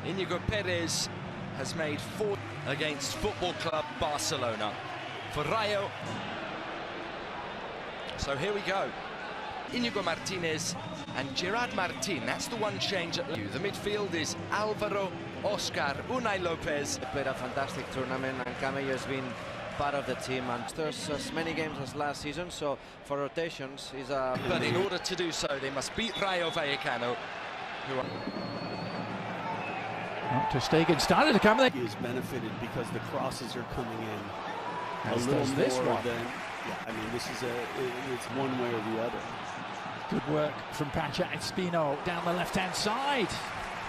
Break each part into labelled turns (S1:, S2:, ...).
S1: Inigo Perez has made 4 against Football Club Barcelona for Rayo. So here we go. Inigo Martinez and Gerard Martin. That's the one change at the midfield is Alvaro, Oscar, Unai Lopez.
S2: Played a fantastic tournament, and Camello has been part of the team, and there's as many games as last season, so for rotations is a...
S1: But in order to do so, they must beat Rayo Vallecano, who are...
S3: Ter Stegen started to come there.
S4: He has benefited because the crosses are coming in
S3: As
S4: a little
S3: does this
S4: more
S3: one.
S4: than... Yeah, I mean, this is it's one way or the other.
S3: Good work from Pacha Espino down the left-hand side.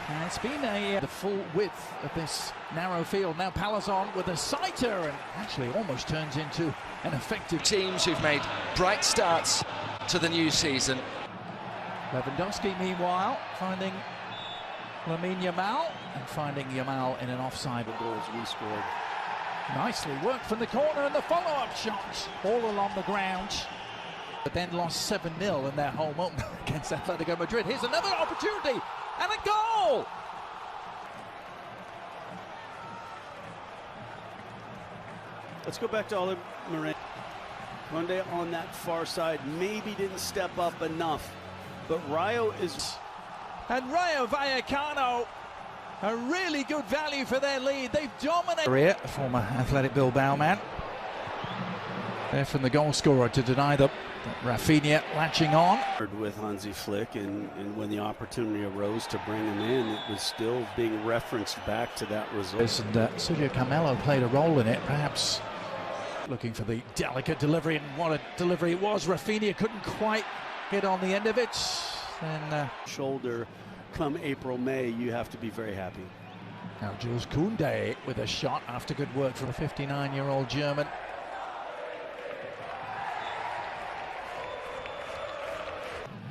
S3: And it's been the full width of this narrow field. Now Palazon with a sighter, and actually almost turns into an effective...
S1: Teams who've made bright starts to the new season.
S3: Lewandowski, meanwhile, finding Lamine Yamal, and finding Yamal in an offside.
S4: The goals we scored.
S3: Nicely worked from the corner, and the follow-up shot all along the ground. But then lost 7-0 in their home opener against Atletico Madrid. Here's another opportunity, and a goal!
S4: Let's go back to Oliver Morin. Conde on that far side maybe didn't step up enough, but Rayo is...
S3: And Rayo Vallecano, a really good value for their lead. They've dominated. The former Athletic Bilbao man. There from the goal scorer to deny them. Rafinha latching on.
S4: With Hansi Flick, and when the opportunity arose to bring him in, it was still being referenced back to that result.
S3: And Sergio Camelo played a role in it, perhaps looking for the delicate delivery, and what a delivery it was. Rafinha couldn't quite get on the end of it. Then
S4: shoulder come April, May, you have to be very happy.
S3: now Jules Koundé with a shot after good work from a 59-year-old German.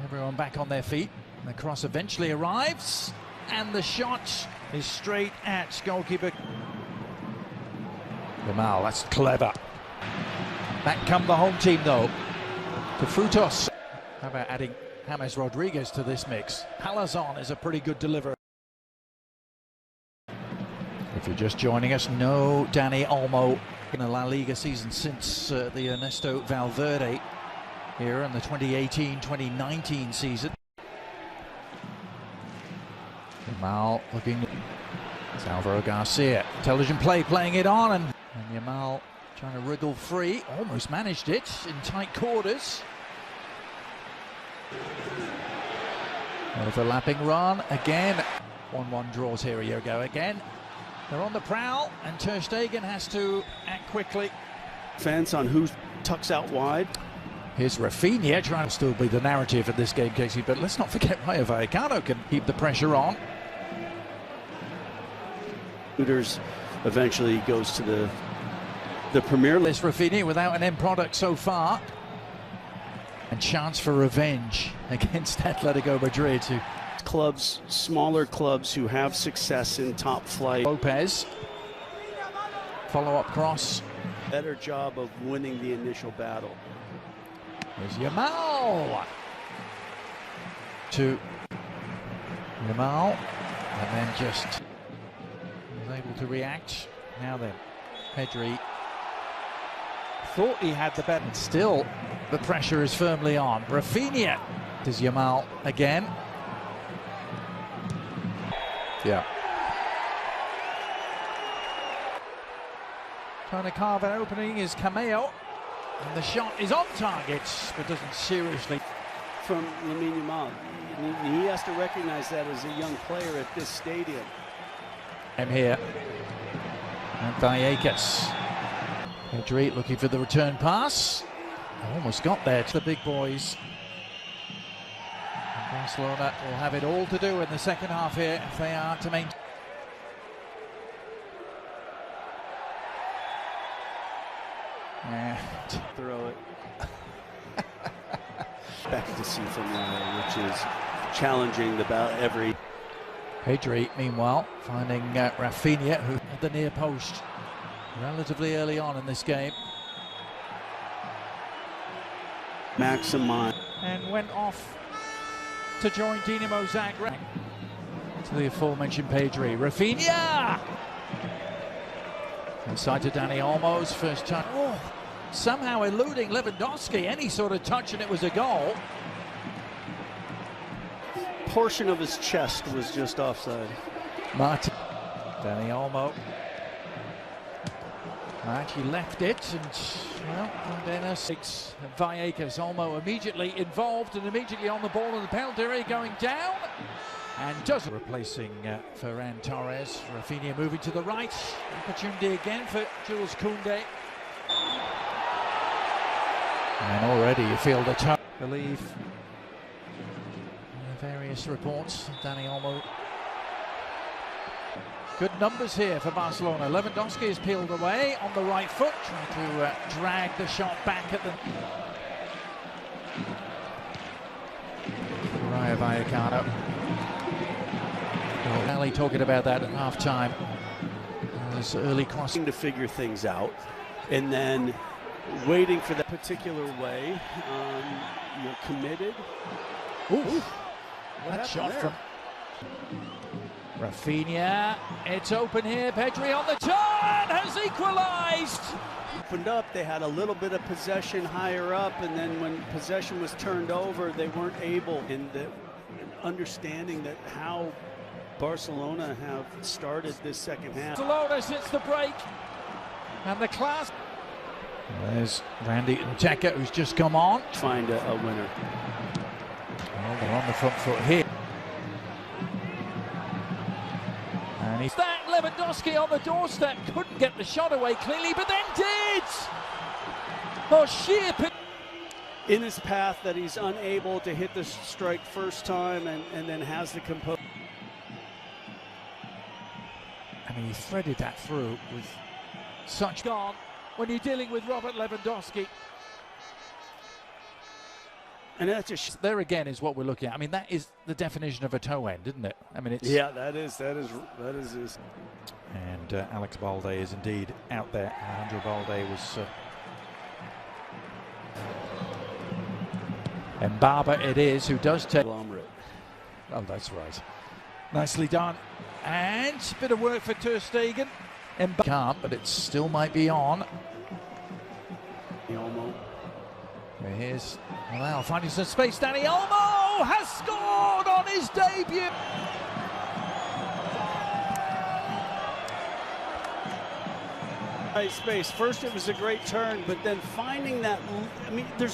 S3: Everyone back on their feet. The cross eventually arrives, and the shot is straight at goalkeeper Yamal. That's clever. Back come the home team though, to Frutos. How about adding James Rodriguez to this mix? Palazon is a pretty good deliverer. If you're just joining us, no Dani Olmo in a La Liga season since the Ernesto Valverde here in the 2018-2019 season. Yamal looking. It's Alvaro Garcia. Intelligent play, playing it on, and Yamal trying to wriggle free. Almost managed it in tight quarters. Overlapping run again. 1-1 draws here a year ago again. They're on the prowl, and Ter Stegen has to act quickly.
S4: Fence on who tucks out wide.
S3: Here's Rafinha trying to still be the narrative of this game, Casey, but let's not forget Rayo Vallecano can keep the pressure on.
S4: Hooters eventually goes to the Premier League.
S3: This Rafinha without an end product so far. And chance for revenge against Atletico Madrid.
S4: Clubs, smaller clubs who have success in top flight.
S3: Lopez. Follow-up cross.
S4: Better job of winning the initial battle.
S3: Here's Yamal. To Yamal. And then just was able to react. Now then, Pedri thought he had the bet, and still the pressure is firmly on. Rafinha. Does Yamal again. Yeah. Trying to carve an opening is Cameo. And the shot is on target, but doesn't seriously.
S4: From Lamine Yamal. He has to recognize that as a young player at this stadium.
S3: I'm here. And Vallecas. Pedri looking for the return pass. Almost got there to the big boys. And Barcelona will have it all to do in the second half here if they are to maintain.
S4: Throw it. Back to see from which is challenging about every.
S3: Pedri, meanwhile, finding Rafinha, who at the near post relatively early on in this game.
S4: Maximize.
S3: And went off to join Dinamo Zagreb. to the aforementioned Pedri. Rafinha! Inside to Dani Olmo's first touch. Oh, somehow eluding Lewandowski. Any sort of touch and it was a goal.
S4: Portion of his chest was just offside.
S3: Martin. Dani Olmo. Actually left it, and well, Dennis 6. Vallecano's Olmo immediately involved and immediately on the ball in the penalty area, going down and does replacing Ferran Torres. Rafinha moving to the right. Opportunity again for Jules Koundé. And already you feel the touch. Believe various reports. Dani Olmo. Good numbers here for Barcelona. Lewandowski is peeled away on the right foot, trying to drag the shot back at the Rayo Vallecano. Ali talking about that at half-time. There's early crossing
S4: to figure things out, and then waiting for that particular way. You're committed.
S3: Ooh, that shot from Rafinha. It's open here. Pedri on the turn has equalised.
S4: Opened up. They had a little bit of possession higher up, and then when possession was turned over, they weren't able. And understanding that how Barcelona have started this second half.
S3: Barcelona since the break, and the class. There's Randy Nteka, who's just come on.
S4: Find a winner.
S3: Well, they're on the front foot here. And he's that Lewandowski on the doorstep, couldn't get the shot away clearly, but then did. Oh, sheer.
S4: In his path that he's unable to hit the strike first time, and then has the composure.
S3: I mean, he threaded that through with such gone when you're dealing with Robert Lewandowski.
S4: And that's just
S3: there again is what we're looking at. I mean, that is the definition of a toe end, isn't it? I mean, it's
S4: yeah, that is his.
S3: And Alex Balde is indeed out there. Andrew Balde was Mbaba it is who does take.
S4: Oh,
S3: that's right. Nicely done. And a bit of work for Ter Stegen. Can't, but it still might be on.
S4: Olmo.
S3: Here's well, finding some space. Dani Olmo has scored on his debut.
S4: Nice space. First, it was a great turn, but then finding that. I mean, there's